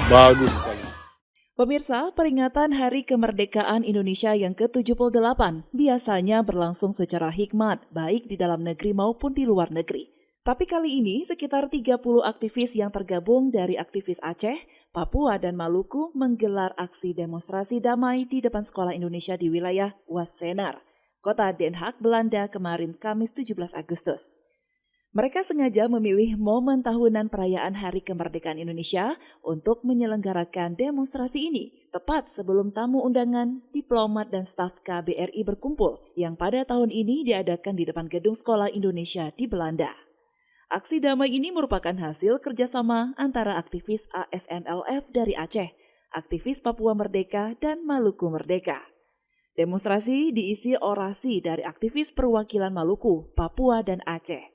Bagus sekali. Pemirsa, peringatan Hari Kemerdekaan Indonesia yang ke-78 biasanya berlangsung secara hikmat, baik di dalam negeri maupun di luar negeri. Tapi kali ini sekitar 30 aktivis yang tergabung dari aktivis Aceh, Papua, dan Maluku menggelar aksi demonstrasi damai di depan Sekolah Indonesia di wilayah Wassenaar, Kota Den Haag, Belanda kemarin Kamis 17 Agustus. Mereka sengaja memilih momen tahunan perayaan Hari Kemerdekaan Indonesia untuk menyelenggarakan demonstrasi ini tepat sebelum tamu undangan, diplomat, dan staf KBRI berkumpul yang pada tahun ini diadakan di depan Gedung Sekolah Indonesia di Belanda. Aksi damai ini merupakan hasil kerjasama antara aktivis ASNLF dari Aceh, aktivis Papua Merdeka, dan Maluku Merdeka. Demonstrasi diisi orasi dari aktivis perwakilan Maluku, Papua, dan Aceh.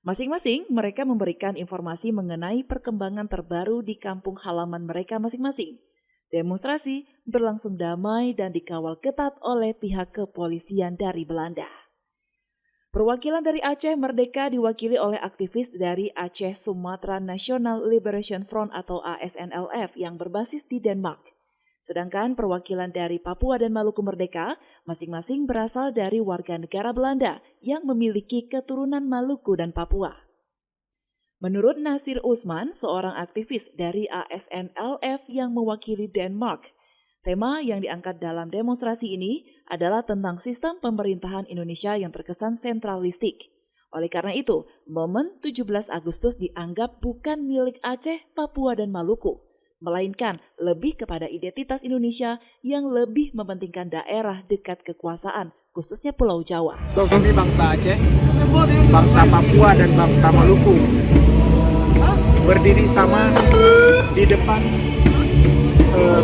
Masing-masing mereka memberikan informasi mengenai perkembangan terbaru di kampung halaman mereka masing-masing. Demonstrasi berlangsung damai dan dikawal ketat oleh pihak kepolisian dari Belanda. Perwakilan dari Aceh Merdeka diwakili oleh aktivis dari Aceh Sumatera National Liberation Front atau ASNLF yang berbasis di Denmark. Sedangkan perwakilan dari Papua dan Maluku Merdeka masing-masing berasal dari warga negara Belanda yang memiliki keturunan Maluku dan Papua. Menurut Nasir Usman, seorang aktivis dari ASNLF yang mewakili Denmark, tema yang diangkat dalam demonstrasi ini adalah tentang sistem pemerintahan Indonesia yang terkesan sentralistik. Oleh karena itu, momen 17 Agustus dianggap bukan milik Aceh, Papua, dan Maluku, melainkan lebih kepada identitas Indonesia yang lebih mementingkan daerah dekat kekuasaan, khususnya Pulau Jawa. So, kami bangsa Aceh, bangsa Papua, dan bangsa Maluku berdiri sama di depan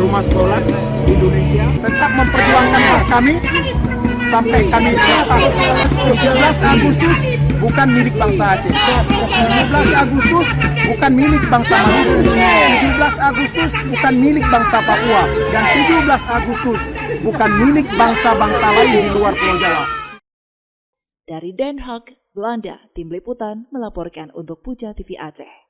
rumah sekolah Indonesia, tetap memperjuangkan hak kami sampai kami lepas. 17 Agustus bukan milik bangsa Aceh, 17 Agustus bukan milik bangsa Maluku, 17 Agustus bukan milik bangsa Papua, dan 17 Agustus bukan milik bangsa-bangsa lain di luar Pulau Jawa. Dari Den Haag, Belanda, Tim Liputan melaporkan untuk Puja TV Aceh.